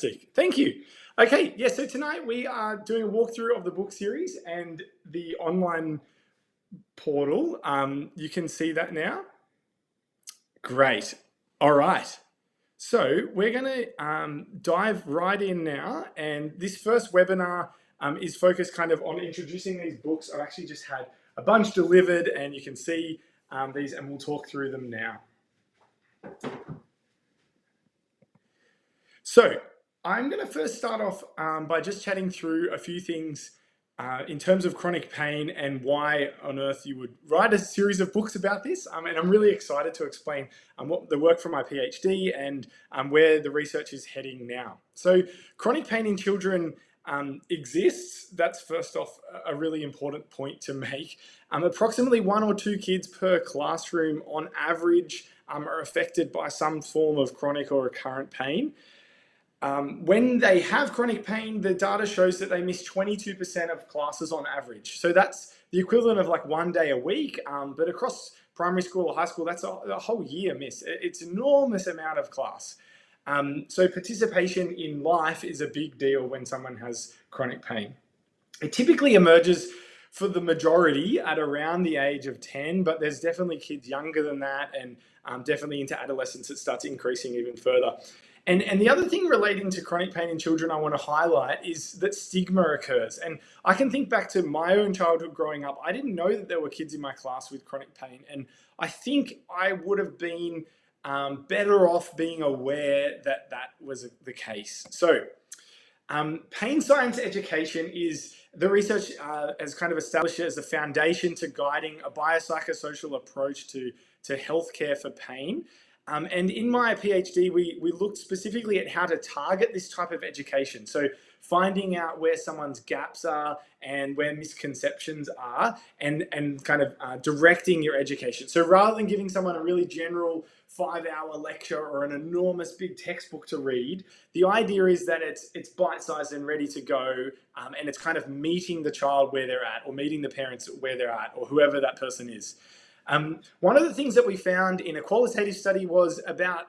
Fantastic. Thank you. Okay, yeah, so tonight we are doing a walkthrough of the book series and the online portal. You can see that now. Great. All right. So we're going to dive right in now. And this first webinar is focused kind of on introducing these books. I've actually just had a bunch delivered and you can see these and we'll talk through them now. So I'm going to first start off by just chatting through a few things in terms of chronic pain and why on earth you would write a series of books about this. And I'm really excited to explain what the work from my PhD and where the research is heading now. So chronic pain in children exists. That's first off a really important point to make. Approximately 1 or 2 kids per classroom on average are affected by some form of chronic or recurrent pain. When they have chronic pain, the data shows that they miss 22% of classes on average. So that's the equivalent of like 1 day a week, but across primary school or high school, that's a whole year miss. It's an enormous amount of class. So participation in life is a big deal when someone has chronic pain. It typically emerges for the majority at around the age of 10, but there's definitely kids younger than that, and definitely into adolescence it starts increasing even further. And the other thing relating to chronic pain in children I want to highlight is that stigma occurs. And I can think back to my own childhood growing up. I didn't know that there were kids in my class with chronic pain. And I think I would have been better off being aware that that was the case. So pain science education is the research has kind of established it as a foundation to guiding a biopsychosocial approach to healthcare for pain. And in my PhD, we looked specifically at how to target this type of education. So finding out where someone's gaps are and where misconceptions are and kind of directing your education. So rather than giving someone a really general 5-hour lecture or an enormous big textbook to read, the idea is that it's bite-sized and ready to go, and it's kind of meeting the child where they're at or meeting the parents where they're at or whoever that person is. One of the things that we found in a qualitative study was about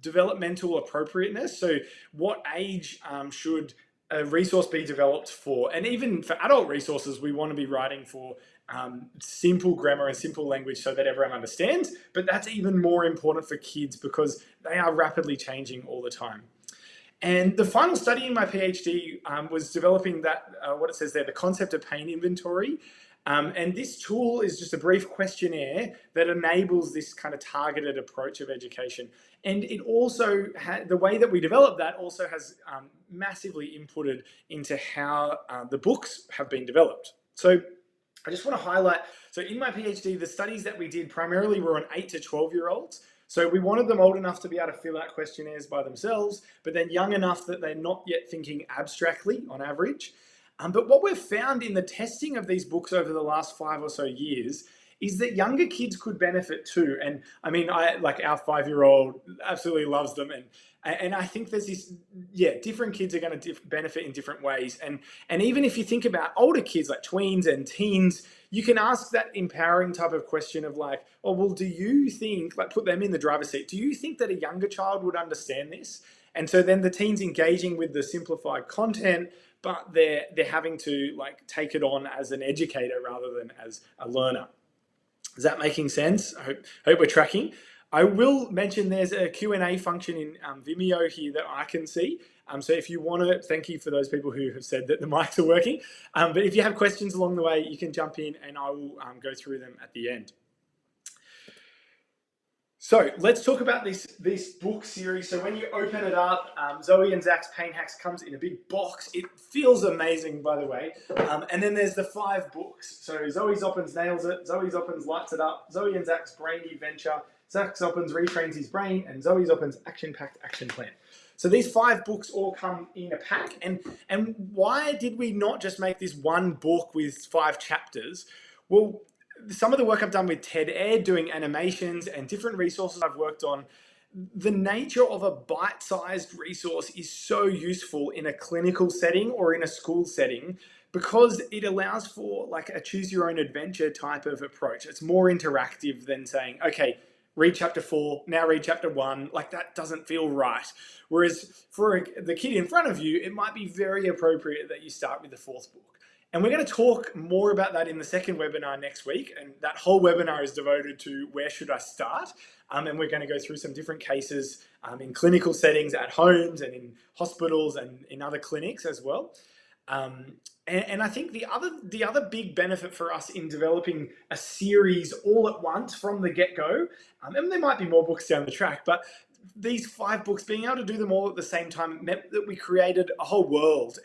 developmental appropriateness. So what age should a resource be developed for? And even for adult resources, we want to be writing for simple grammar and simple language so that everyone understands. But that's even more important for kids because they are rapidly changing all the time. And the final study in my PhD was developing that, what it says there, the concept of pain inventory. And this tool is just a brief questionnaire that enables this kind of targeted approach of education. And it also, the way that we develop that also has massively inputted into how the books have been developed. So I just want to highlight, so in my PhD, the studies that we did primarily were on 8 to 12-year-olds. So we wanted them old enough to be able to fill out questionnaires by themselves, but then young enough that they're not yet thinking abstractly on average. But what we've found in the testing of these books over the last 5 or so years is that younger kids could benefit too. And I mean, like our 5-year-old absolutely loves them. And I think there's this, different kids are going to benefit in different ways. And even if you think about older kids like tweens and teens, you can ask that empowering type of question of like, oh, well, do you think, like put them in the driver's seat, do you think that a younger child would understand this? And so then the teens engaging with the simplified content, but they're having to like take it on as an educator rather than as a learner. Is that making sense? I hope we're tracking. I will mention there's a Q&A function in Vimeo here that I can see. So if you want to, thank you for those people who have said that the mics are working. But if you have questions along the way, you can jump in and I will go through them at the end. So let's talk about this book series. So when you open it up, Zoe and Zak's Pain Hacks comes in a big box. It feels amazing, by the way. And then there's the 5 books. So Zoe Zoppins Nails It, Zoe Zoppins Lights It Up, Zoe and Zak's Brainy Venture, Zak Zoppins Retrains His Brain, and Zoe Zoppins Action-Packed Action Plan. So these 5 books all come in a pack. And why did we not just make this one book with 5 chapters? Well, some of the work I've done with TED Ed, doing animations and different resources I've worked on, the nature of a bite-sized resource is so useful in a clinical setting or in a school setting because it allows for like a choose your own adventure type of approach. It's more interactive than saying, okay, read chapter 4, now read chapter 1. Like, that doesn't feel right. Whereas for the kid in front of you, it might be very appropriate that you start with the 4th book. And we're going to talk more about that in the second webinar next week. And that whole webinar is devoted to where should I start? And we're going to go through some different cases in clinical settings, at homes and in hospitals and in other clinics as well. And I think the other big benefit for us in developing a series all at once from the get-go, and there might be more books down the track, but these 5 books, being able to do them all at the same time, meant that we created a whole world.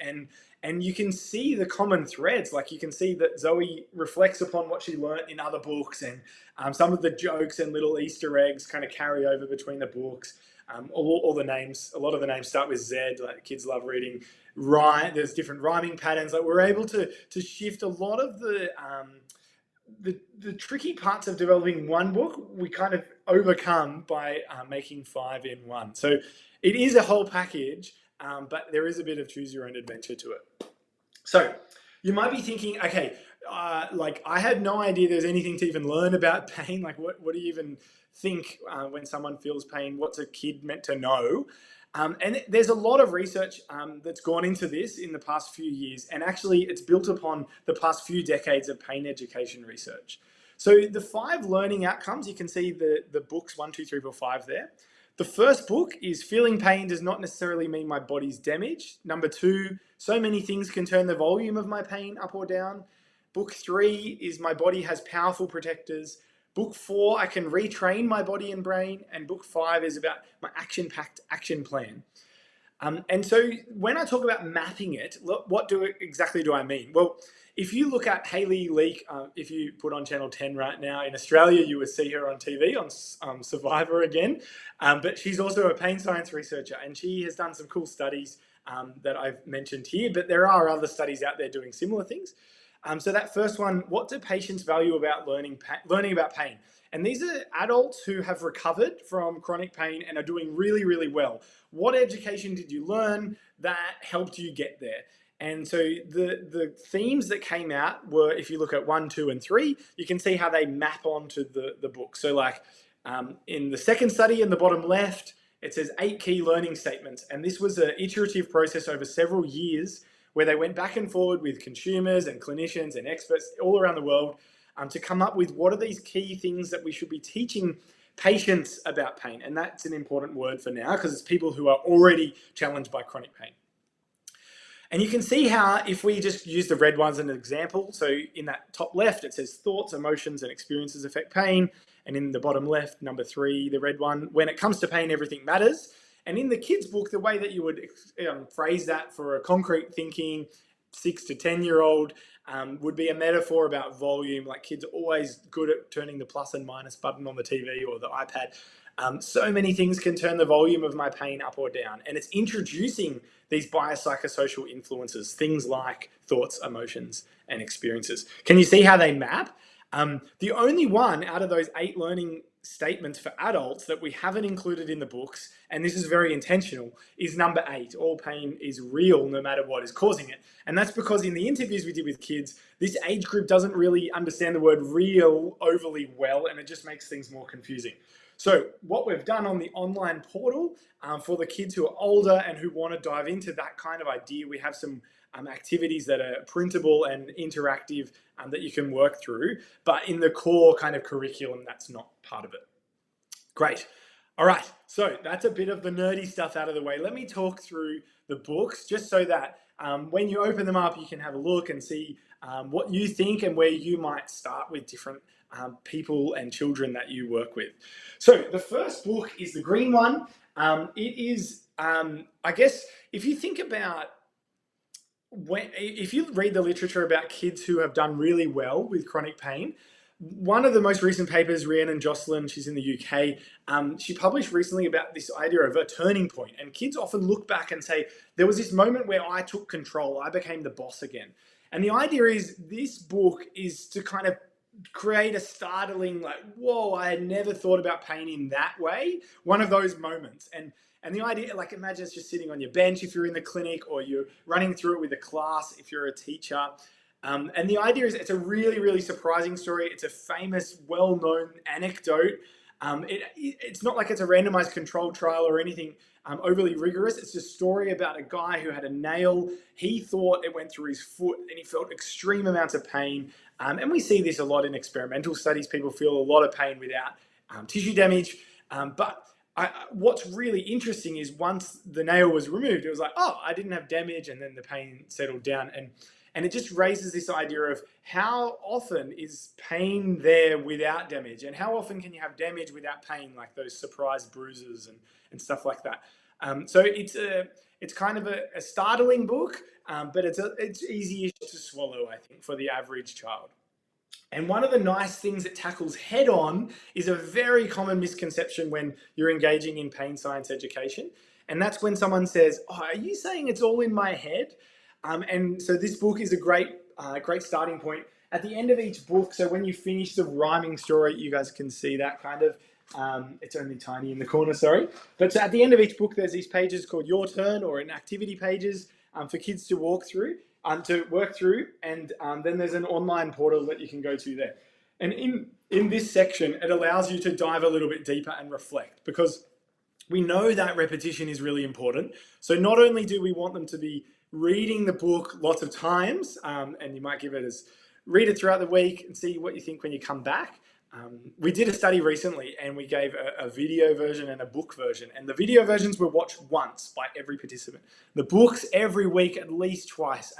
And you can see the common threads. Like, you can see that Zoe reflects upon what she learnt in other books, and some of the jokes and little Easter eggs kind of carry over between the books. All the names, a lot of the names start with Z. Like, kids love reading rhyme. There's different rhyming patterns. Like, we're able to shift a lot of the tricky parts of developing one book. We kind of overcome by making 5 in one. So it is a whole package. But there is a bit of choose your own adventure to it. So you might be thinking, okay, like, I had no idea there's anything to even learn about pain. Like, what do you even think when someone feels pain? What's a kid meant to know? And there's a lot of research that's gone into this in the past few years. And actually, it's built upon the past few decades of pain education research. So the 5 learning outcomes, you can see the books 1, 2, 3, 4, 5 there. The first book is feeling pain does not necessarily mean my body's damaged. Number 2, so many things can turn the volume of my pain up or down. Book 3 is my body has powerful protectors. Book 4, I can retrain my body and brain. And book 5 is about my action-packed action plan. And so when I talk about mapping it, what exactly do I mean? Well, if you look at Hayley Leak, if you put on Channel 10 right now in Australia, you would see her on TV on Survivor again. But she's also a pain science researcher, and she has done some cool studies that I've mentioned here, but there are other studies out there doing similar things. So that first one, what do patients value about learning about pain? And these are adults who have recovered from chronic pain and are doing really, really well. What education did you learn that helped you get there? And so the themes that came out were, if you look at 1, 2, and 3, you can see how they map onto the book. So like in the second study in the bottom left, it says 8 key learning statements. And this was an iterative process over several years where they went back and forward with consumers and clinicians and experts all around the world to come up with what are these key things that we should be teaching patients about pain. And that's an important word for now because it's people who are already challenged by chronic pain. And you can see how if we just use the red ones as an example, so in that top left, it says thoughts, emotions, and experiences affect pain. And in the bottom left, number 3, the red one, when it comes to pain, everything matters. And in the kids' book, the way that you would phrase that for a concrete thinking 6 to 10-year-old would be a metaphor about volume. Like, kids are always good at turning the plus and minus button on the TV or the iPad. So many things can turn the volume of my pain up or down. And it's introducing these biopsychosocial influences, things like thoughts, emotions, and experiences. Can you see how they map? The only one out of those 8 learning statements for adults that we haven't included in the books, and this is very intentional, is number 8. All pain is real no matter what is causing it. And that's because in the interviews we did with kids, this age group doesn't really understand the word real overly well, and it just makes things more confusing. So what we've done on the online portal for the kids who are older and who want to dive into that kind of idea, we have some activities that are printable and interactive that you can work through, but in the core kind of curriculum, that's not part of it. Great. All right, so that's a bit of the nerdy stuff out of the way. Let me talk through the books just so that when you open them up, you can have a look and see what you think and where you might start with different people and children that you work with. So the first book is the green one. It is, I guess, if you think about if you read the literature about kids who have done really well with chronic pain, one of the most recent papers, Rhiannon Jocelyn, she's in the UK, she published recently about this idea of a turning point. And kids often look back and say, there was this moment where I took control, I became the boss again. And the idea is this book is to kind of create a startling, like, whoa, I had never thought about pain in that way. One of those moments. And the idea, like, imagine it's just sitting on your bench if you're in the clinic, or you're running through it with a class if you're a teacher. And the idea is it's a really, really surprising story. It's a famous, well-known anecdote. It's not like it's a randomized controlled trial or anything overly rigorous. It's a story about a guy who had a nail. He thought it went through his foot and he felt extreme amounts of pain. And we see this a lot in experimental studies. People feel a lot of pain without tissue damage. What's really interesting is once the nail was removed, it was like, oh, I didn't have damage, and then the pain settled down. And it just raises this idea of how often is pain there without damage, and how often can you have damage without pain, like those surprise bruises and stuff like that. So it's kind of a startling book, but it's easy to swallow, I think, for the average child. And one of the nice things it tackles head on is a very common misconception when you're engaging in pain science education. And that's when someone says, oh, are you saying it's all in my head? And so this book is a great starting point. At the end of each book, so when you finish the rhyming story, you guys can see that kind of, it's only tiny in the corner, sorry. But so at the end of each book, there's these pages called Your Turn or in activity pages for kids to work through. And then there's an online portal that you can go to there. And in this section, it allows you to dive a little bit deeper and reflect, because we know that repetition is really important. So not only do we want them to be reading the book lots of times, and you might read it throughout the week and see what you think when you come back. We did a study recently and we gave a video version and a book version, and the video versions were watched once by every participant. The books every week at least twice,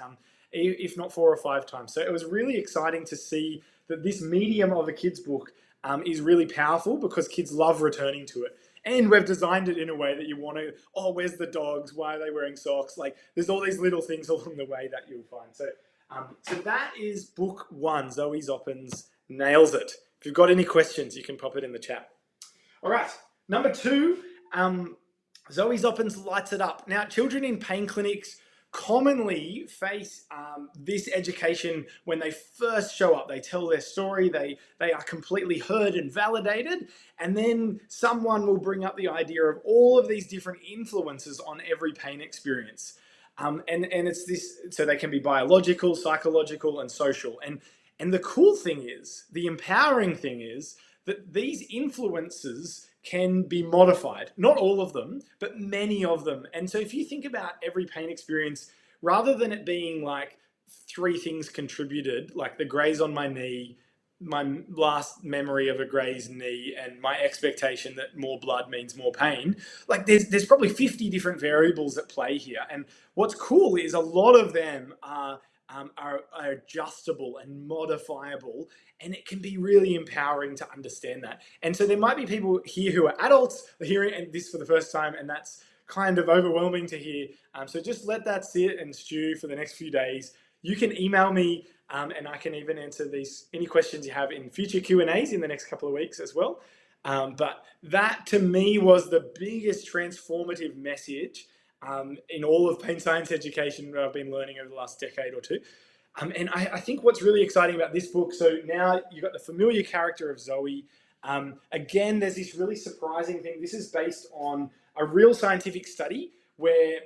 if not 4 or 5 times. So it was really exciting to see that this medium of a kid's book is really powerful, because kids love returning to it. And we've designed it in a way that you want to, oh, where's the dogs? Why are they wearing socks? Like, there's all these little things along the way that you'll find. So that is book 1, Zoe Zoppins Nails It. If you've got any questions, you can pop it in the chat. All right, number 2, Zoe Zoppins Lights It Up. Now, children in pain clinics commonly face this education when they first show up. They tell their story, they are completely heard and validated, and then someone will bring up the idea of all of these different influences on every pain experience. And it's this, so they can be biological, psychological, and social. And the cool thing is, the empowering thing is, that these influences can be modified. Not all of them, but many of them. And so if you think about every pain experience, rather than it being like 3 things contributed, like the graze on my knee, my last memory of a grazed knee, and my expectation that more blood means more pain, like there's probably 50 different variables at play here. And what's cool is a lot of them are adjustable and modifiable, and it can be really empowering to understand that. And so there might be people here who are adults hearing this for the first time, and that's kind of overwhelming to hear. So just let that sit and stew for the next few days. You can email me, and I can even answer any questions you have in future Q&As in the next couple of weeks as well. But that to me was the biggest transformative message in all of pain science education that I've been learning over the last decade or two. And I think what's really exciting about this book, so now you've got the familiar character of Zoe. Again, there's this really surprising thing. This is based on a real scientific study where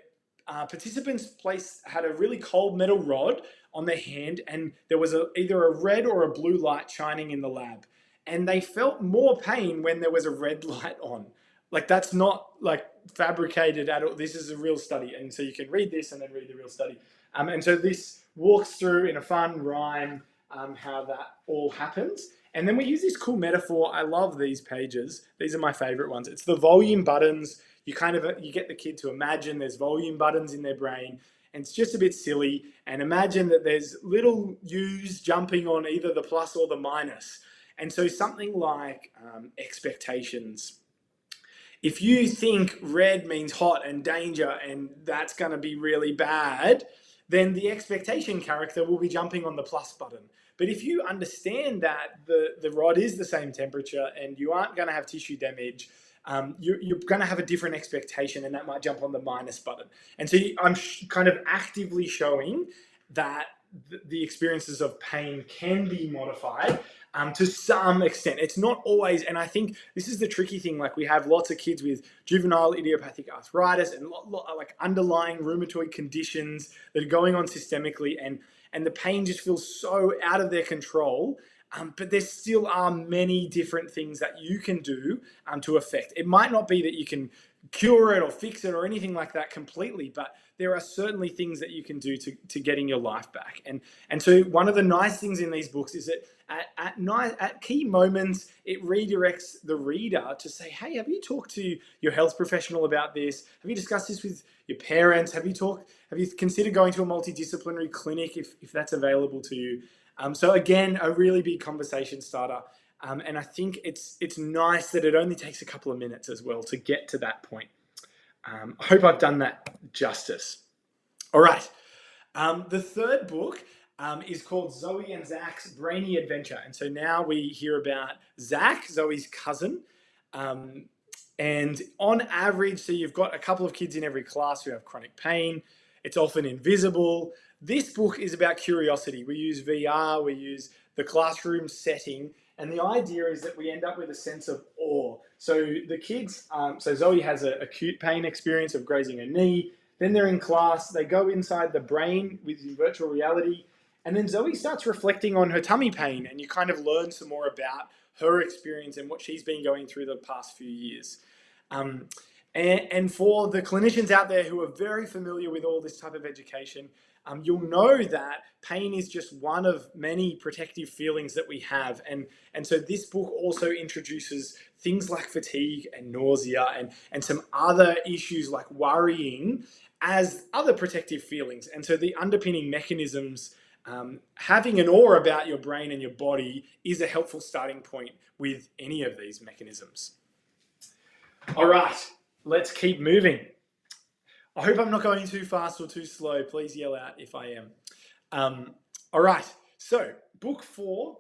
participants had a really cold metal rod on their hand, and there was either a red or a blue light shining in the lab. And they felt more pain when there was a red light on. Like, that's not like fabricated at all. This is a real study. And so you can read this and then read the real study. And so this walks through in a fun rhyme how that all happens. And then we use this cool metaphor. I love these pages. These are my favorite ones. It's the volume buttons. You get the kid to imagine there's volume buttons in their brain, and it's just a bit silly. And imagine that there's little U's jumping on either the plus or the minus. And so something like expectations. If you think red means hot and danger and that's going to be really bad, then the expectation character will be jumping on the plus button. But if you understand that the rod is the same temperature and you aren't going to have tissue damage, you're going to have a different expectation, and that might jump on the minus button. And so I'm kind of actively showing that the experiences of pain can be modified to some extent. It's not always, and I think this is the tricky thing. Like, we have lots of kids with juvenile idiopathic arthritis and like underlying rheumatoid conditions that are going on systemically, and the pain just feels so out of their control. but there still are many different things that you can do to affect. It might not be that you can cure it or fix it or anything like that completely, but there are certainly things that you can do to getting your life back. And so one of the nice things in these books is that at key moments, it redirects the reader to say, hey, have you talked to your health professional about this? Have you discussed this with your parents? Have you considered going to a multidisciplinary clinic if that's available to you? So again, a really big conversation starter. And I think it's nice that it only takes a couple of minutes as well to get to that point. I hope I've done that justice. All right. The third book is called Zoe and Zak's Brainy Adventure. And so now we hear about Zak, Zoe's cousin. And on average, so you've got a couple of kids in every class who have chronic pain. It's often invisible. This book is about curiosity. We use VR, we use the classroom setting, and the idea is that we end up with a sense of awe. So the kids, so Zoe has an acute pain experience of grazing her knee. Then they're in class, they go inside the brain with virtual reality, and then Zoe starts reflecting on her tummy pain, and you kind of learn some more about her experience and what she's been going through the past few years. And for the clinicians out there who are very familiar with all this type of education, you'll know that pain is just one of many protective feelings that we have. And so this book also introduces things like fatigue and nausea and some other issues like worrying as other protective feelings. And so the underpinning mechanisms, having an awe about your brain and your body is a helpful starting point with any of these mechanisms. All right, let's keep moving. I hope I'm not going too fast or too slow. Please yell out if I am. All right, so book 4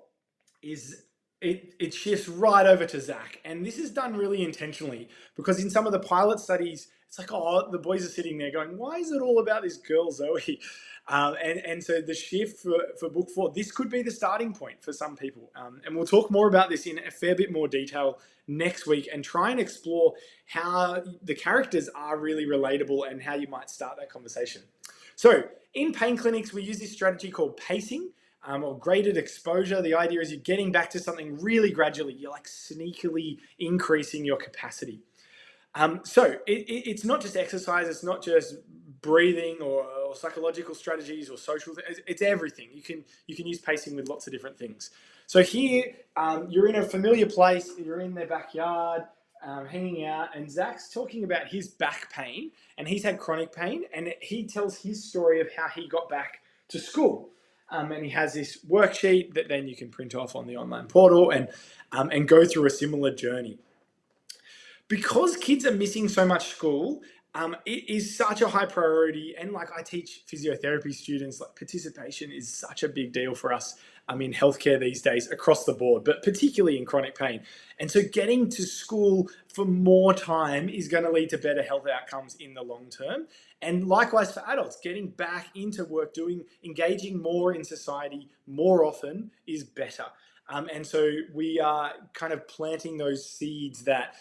is, it shifts right over to Zak. And this is done really intentionally because in some of the pilot studies, it's like, oh, the boys are sitting there going, why is it all about this girl, Zoe? And so the shift for book 4, this could be the starting point for some people. And we'll talk more about this in a fair bit more detail next week and try and explore how the characters are really relatable and how you might start that conversation. So in pain clinics, we use this strategy called pacing or graded exposure. The idea is you're getting back to something really gradually. You're like sneakily increasing your capacity. So it's not just exercise, it's not just breathing or psychological strategies or social, it's everything. You can use pacing with lots of different things. So here, you're in a familiar place, you're in their backyard, hanging out, and Zak's talking about his back pain, and he's had chronic pain, and he tells his story of how he got back to school. And he has this worksheet that then you can print off on the online portal and go through a similar journey. Because kids are missing so much school, it is such a high priority. And like I teach physiotherapy students, like participation is such a big deal for us in healthcare these days across the board, but particularly in chronic pain. And so getting to school for more time is going to lead to better health outcomes in the long term. And likewise for adults, getting back into work, engaging more in society more often is better. And so we are kind of planting those seeds that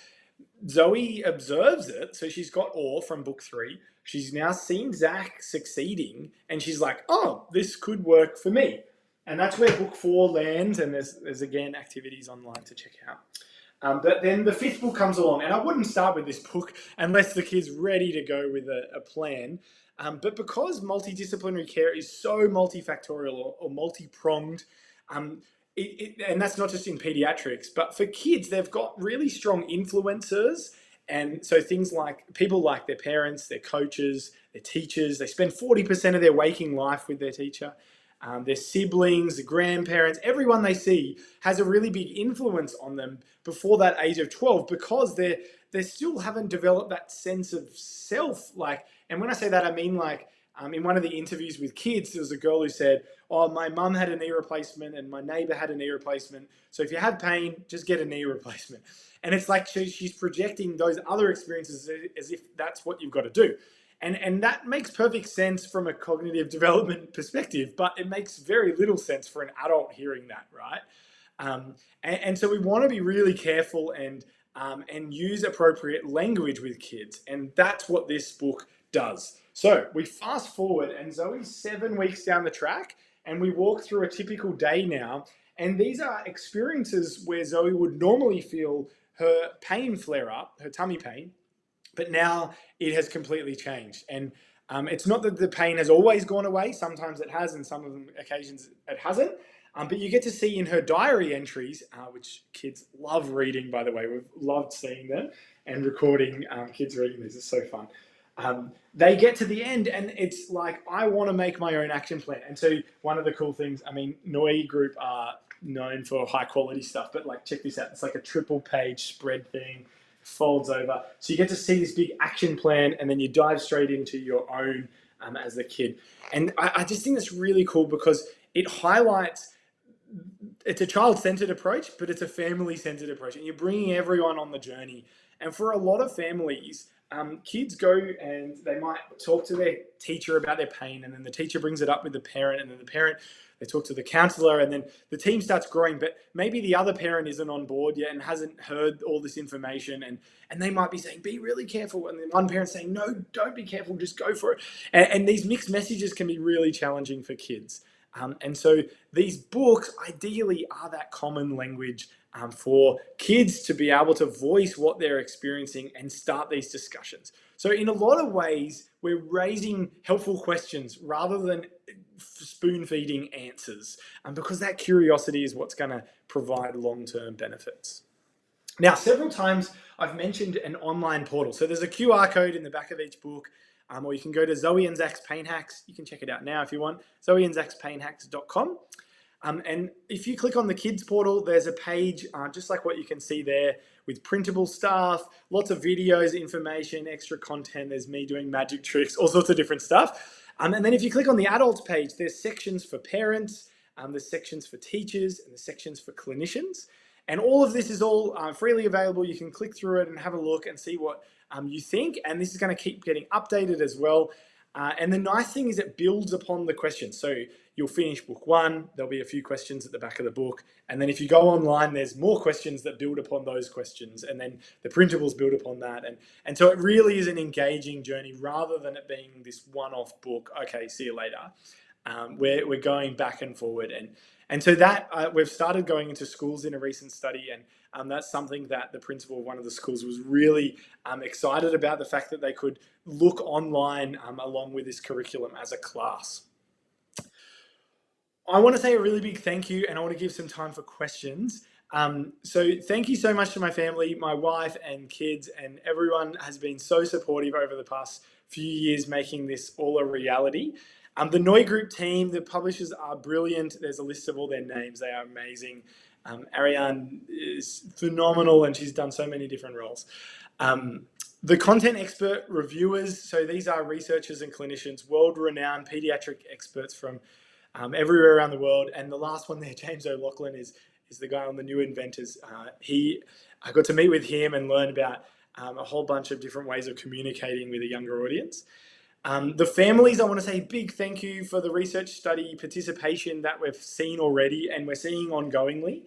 Zoe observes it, so she's got awe from book 3. She's now seen Zak succeeding, and she's like, oh, this could work for me. And that's where book 4 lands, and there's again activities online to check out. But then the 5th book comes along, and I wouldn't start with this book unless the kid's ready to go with a plan. But because multidisciplinary care is so multifactorial or multi-pronged, and that's not just in pediatrics, but for kids, they've got really strong influencers. And so things like people like their parents, their coaches, their teachers, they spend 40% of their waking life with their teacher. Their siblings, the grandparents, everyone they see has a really big influence on them before that age of 12 because they still haven't developed that sense of self. And when I say that, I mean in one of the interviews with kids, there was a girl who said, oh, my mum had a knee replacement and my neighbor had a knee replacement. So if you have pain, just get a knee replacement. And it's like she's projecting those other experiences as if that's what you've got to do. And that makes perfect sense from a cognitive development perspective, but it makes very little sense for an adult hearing that, right? And so we want to be really careful and use appropriate language with kids. And that's what this book does. So we fast forward and Zoe's 7 weeks down the track and we walk through a typical day now. And these are experiences where Zoe would normally feel her pain flare up, her tummy pain, but now it has completely changed. And it's not that the pain has always gone away. Sometimes it has, and some of the occasions it hasn't. But you get to see in her diary entries, which kids love reading, by the way. We've loved seeing them and recording kids reading these. It's so fun. They get to the end and it's like, I want to make my own action plan. And so one of the cool things, I mean, Noi Group are known for high quality stuff, but like, check this out. It's like a triple page spread thing, folds over. So you get to see this big action plan and then you dive straight into your own as a kid. And I just think that's really cool because it highlights, it's a child-centered approach, but it's a family-centered approach. And you're bringing everyone on the journey. And for a lot of families, kids go and they might talk to their teacher about their pain, and then the teacher brings it up with the parent, and then the parent, they talk to the counselor, and then the team starts growing, but maybe the other parent isn't on board yet and hasn't heard all this information, and they might be saying, be really careful, and then one parent's saying, no, don't be careful, just go for it. And these mixed messages can be really challenging for kids. And so these books ideally are that common language for kids to be able to voice what they're experiencing and start these discussions. So in a lot of ways, we're raising helpful questions rather than spoon-feeding answers, because that curiosity is what's going to provide long-term benefits. Now, several times I've mentioned an online portal. So there's a QR code in the back of each book, or you can go to Zoe and Zak's Pain Hacks. You can check it out now if you want, zoeandzak'spainhacks.com. And if you click on the kids portal, there's a page just like what you can see there with printable stuff, lots of videos, information, extra content. There's me doing magic tricks, all sorts of different stuff. And then if you click on the adults page, there's sections for parents, there's sections for teachers, and there's sections for clinicians. And all of this is all freely available. You can click through it and have a look and see what you think. And this is going to keep getting updated as well. And the nice thing is it builds upon the questions. So you'll finish book one, there'll be a few questions at the back of the book. And then if you go online, there's more questions that build upon those questions. And then the printables build upon that. And so it really is an engaging journey rather than it being this one-off book. Okay, see you later. We're going back and forward. And so that we've started going into schools in a recent study, and that's something that the principal of one of the schools was really excited about, the fact that they could look online along with this curriculum as a class. I want to say a really big thank you, and I want to give some time for questions. So thank you so much to my family, my wife and kids, and everyone has been so supportive over the past few years making this all a reality. The Noi Group team, the publishers are brilliant. There's a list of all their names. They are amazing. Ariane is phenomenal, and she's done so many different roles. The content expert reviewers, so these are researchers and clinicians, world-renowned pediatric experts from everywhere around the world. And the last one there, James O'Loughlin, is the guy on the New Inventors. I got to meet with him and learn about a whole bunch of different ways of communicating with a younger audience. The families, I want to say big thank you for the research study participation that we've seen already and we're seeing ongoingly.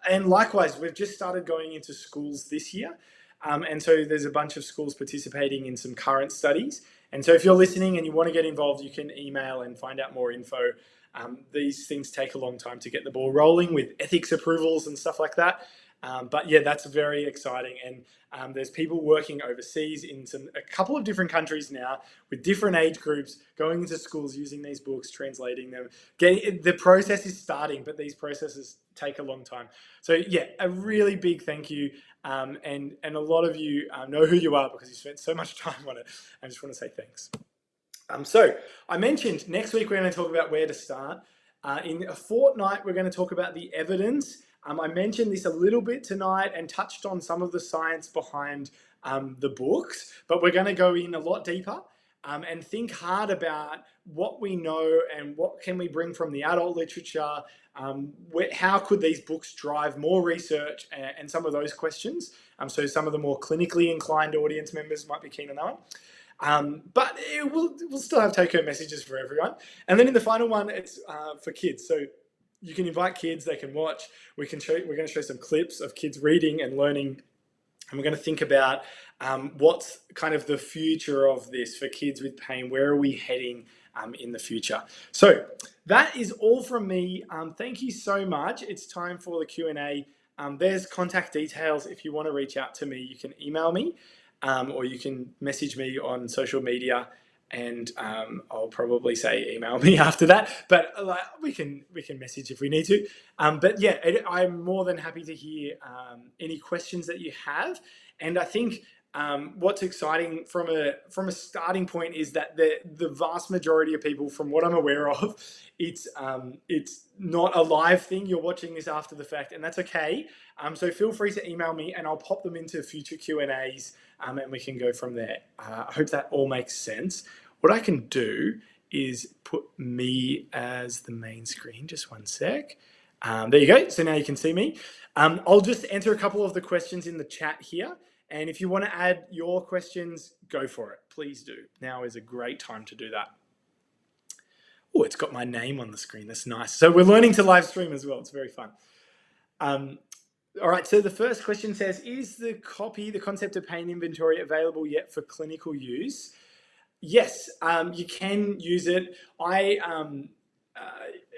And likewise, we've just started going into schools this year. And so there's a bunch of schools participating in some current studies. And so if you're listening and you want to get involved, you can email and find out more info. These things take a long time to get the ball rolling with ethics approvals and stuff like that. But yeah, that's very exciting. And there's people working overseas in a couple of different countries now with different age groups, going into schools, using these books, translating them. The process is starting, but these processes take a long time. So yeah, a really big thank you. And a lot of you know who you are because you spent so much time on it. I just want to say thanks. So I mentioned next week we're going to talk about where to start. In a fortnight, we're going to talk about the evidence. I mentioned this a little bit tonight and touched on some of the science behind the books, but we're going to go in a lot deeper and think hard about what we know and what can we bring from the adult literature. How could these books drive more research and some of those questions? So some of the more clinically inclined audience members might be keen on that one. But we'll still have take-home messages for everyone. And then in the final one, it's for kids. So you can invite kids, they can watch. We're going to show some clips of kids reading and learning. And we're going to think about what's kind of the future of this for kids with pain. Where are we heading in the future. So that is all from me. Thank you so much. It's time for the Q&A. There's contact details. If you want to reach out to me, you can email me or you can message me on social media. And I'll probably say email me after that, but we can message if we need to. But yeah, I'm more than happy to hear any questions that you have. And I think what's exciting from a starting point is that the vast majority of people, from what I'm aware of, it's not a live thing. You're watching this after the fact, and that's okay. So feel free to email me, and I'll pop them into future Q&As, and we can go from there. I hope that all makes sense. What I can do is put me as the main screen. Just one sec. There you go. So now you can see me. I'll just answer a couple of the questions in the chat here. And if you want to add your questions, go for it. Please do. Now is a great time to do that. Oh, it's got my name on the screen. That's nice. So we're learning to live stream as well. It's very fun. All right, so the first question says, is the copy, the concept of pain inventory, available yet for clinical use? Yes, you can use it.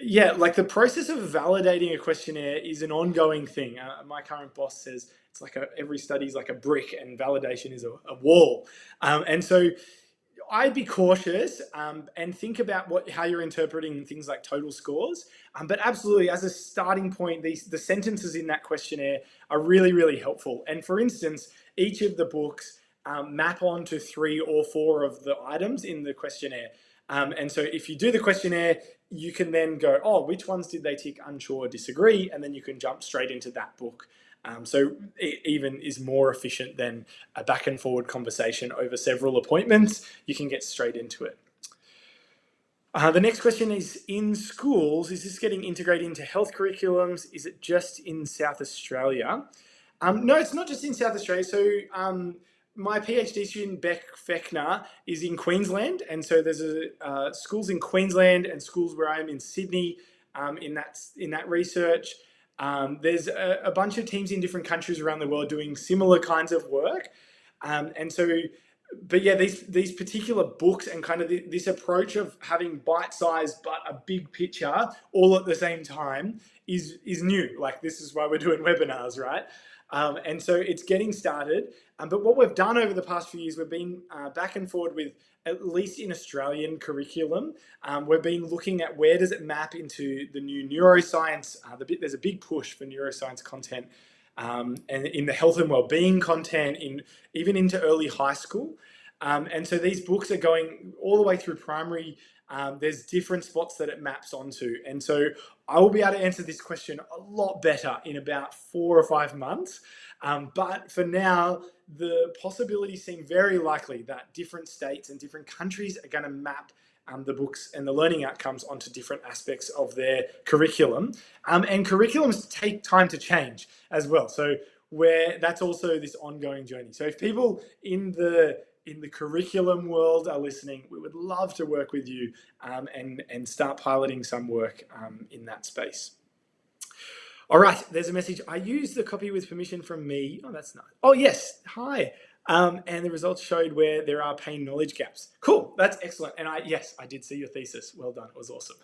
Yeah, like the process of validating a questionnaire is an ongoing thing. My current boss says it's like every study is like a brick and validation is a wall. And so I'd be cautious and think about how you're interpreting things like total scores. But absolutely, as a starting point, the sentences in that questionnaire are really, really helpful. And for instance, each of the books map onto 3 or 4 of the items in the questionnaire. And so if you do the questionnaire, you can then go, oh, which ones did they tick unsure, disagree? And then you can jump straight into that book. So it even is more efficient than a back and forward conversation over several appointments. You can get straight into it. The next question is, in schools, is this getting integrated into health curriculums? Is it just in South Australia? No, it's not just in South Australia. So my PhD student, Beck Fechner, is in Queensland. And so there's schools in Queensland and schools where I'm in Sydney in that research. There's a bunch of teams in different countries around the world doing similar kinds of work. And so, but yeah, these particular books and kind of this approach of having bite-sized but a big picture all at the same time is new. Like, this is why we're doing webinars, right? And so it's getting started. But what we've done over the past few years, we've been back and forward with, at least in Australian curriculum, we've been looking at where does it map into the new neuroscience. There's a big push for neuroscience content and in the health and wellbeing content, even into early high school. And so these books are going all the way through primary. There's different spots that it maps onto. And so I will be able to answer this question a lot better in about 4 or 5 months. But for now, the possibilities seem very likely that different states and different countries are going to map the books and the learning outcomes onto different aspects of their curriculum. And curriculums take time to change as well. So that's also this ongoing journey. So if people in the curriculum world are listening, we would love to work with you and start piloting some work in that space. All right, there's a message. I used the copy with permission from me. Oh, that's nice. Oh, yes. Hi. And the results showed where there are pain knowledge gaps. Cool. That's excellent. And yes, I did see your thesis. Well done. It was awesome.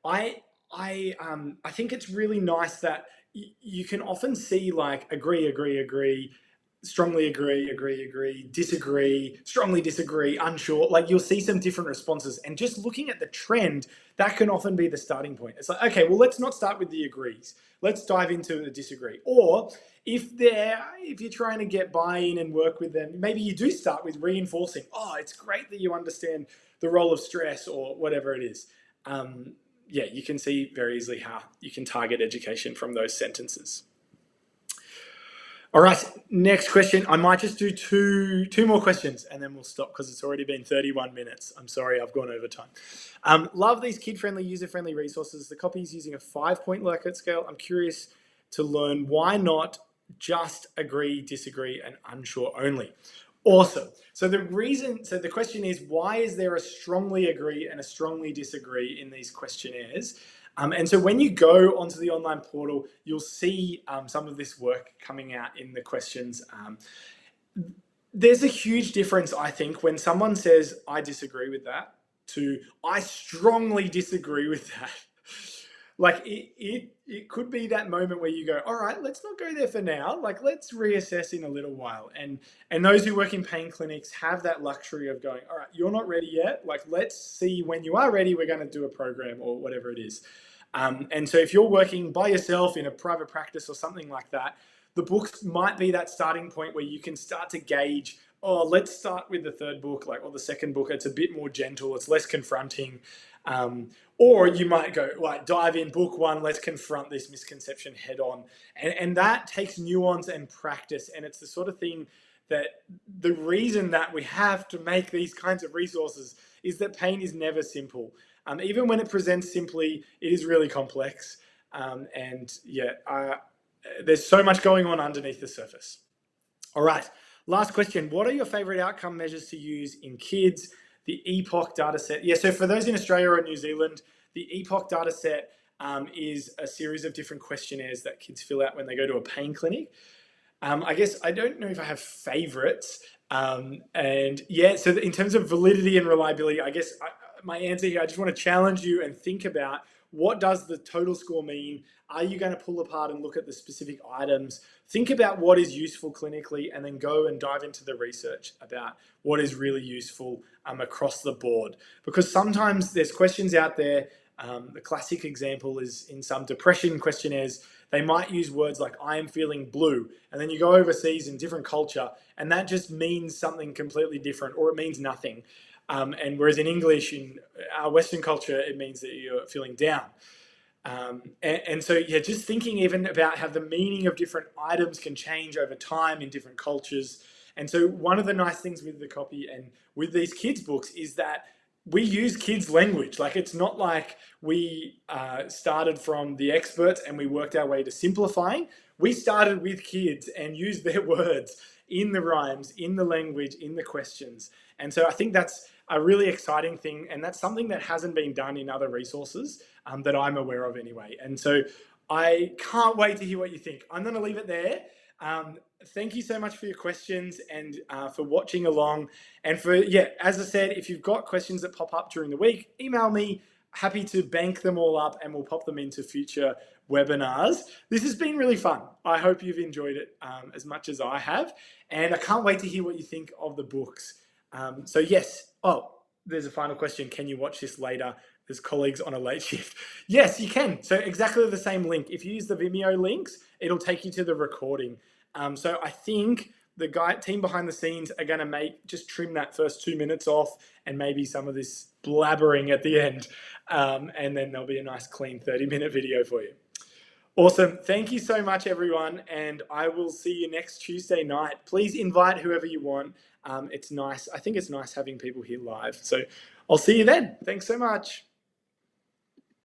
I think it's really nice that you can often see like agree, strongly agree, disagree, strongly disagree, unsure. Like, you'll see some different responses, and just looking at the trend, that can often be the starting point. It's like, okay, well, let's not start with the agrees. Let's dive into the disagree. Or if you're trying to get buy-in and work with them, maybe you do start with reinforcing. Oh, it's great that you understand the role of stress or whatever it is. Yeah, you can see very easily how you can target education from those sentences. All right, next question. I might just do two more questions and then we'll stop because it's already been 31 minutes. I'm sorry, I've gone over time. Love these kid-friendly, user-friendly resources. The copy is using a 5-point Likert scale. I'm curious to learn why not just agree, disagree, and unsure only. Awesome. So the question is, why is there a strongly agree and a strongly disagree in these questionnaires? And so when you go onto the online portal, you'll see some of this work coming out in the questions. There's a huge difference, I think, when someone says, I disagree with that, to I strongly disagree with that. Like it could be that moment where you go, all right, let's not go there for now. Like let's reassess in a little while. And those who work in pain clinics have that luxury of going, all right, you're not ready yet. Like let's see when you are ready, we're going to do a program or whatever it is. And so if you're working by yourself in a private practice or something like that, the books might be that starting point where you can start to gauge, oh, let's start with the third book, like, or the second book. It's a bit more gentle. It's less confronting. Or you might go, like, dive in book one, let's confront this misconception head on. And that takes nuance and practice. And it's the sort of thing that the reason that we have to make these kinds of resources is that pain is never simple. Even when it presents simply, it is really complex. And yeah, there's so much going on underneath the surface. All right, last question. What are your favorite outcome measures to use in kids? The EPOC dataset. Yeah, so for those in Australia or New Zealand, the EPOC dataset is a series of different questionnaires that kids fill out when they go to a pain clinic. I guess I don't know if I have favorites. And yeah, so in terms of validity and reliability, I guess my answer here, I just want to challenge you and think about, what does the total score mean? Are you going to pull apart and look at the specific items? Think about what is useful clinically and then go and dive into the research about what is really useful across the board. Because sometimes there's questions out there. The classic example is in some depression questionnaires, they might use words like, I am feeling blue. And then you go overseas in different culture and that just means something completely different, or it means nothing. And whereas in English, in our Western culture, it means that you're feeling down. And so, yeah, just thinking even about how the meaning of different items can change over time in different cultures. And so one of the nice things with the copy and with these kids' books is that we use kids' language. Like, it's not like we started from the experts and we worked our way to simplifying. We started with kids and used their words in the rhymes, in the language, in the questions. And so I think that's a really exciting thing. And that's something that hasn't been done in other resources that I'm aware of anyway. And so I can't wait to hear what you think. I'm going to leave it there. Thank you so much for your questions and for watching along. And for, yeah, as I said, if you've got questions that pop up during the week, email me. Happy to bank them all up and we'll pop them into future webinars. This has been really fun. I hope you've enjoyed it as much as I have. And I can't wait to hear what you think of the books. So yes, there's a final question. Can you watch this later? There's colleagues on a late shift. Yes, you can. So exactly the same link. If you use the Vimeo links, it'll take you to the recording. So I think the team behind the scenes are going to just trim that first 2 minutes off and maybe some of this blabbering at the end. And then there'll be a nice clean 30-minute video for you. Awesome. Thank you so much, everyone. And I will see you next Tuesday night. Please invite whoever you want. It's nice. I think it's nice having people here live. So I'll see you then. Thanks so much.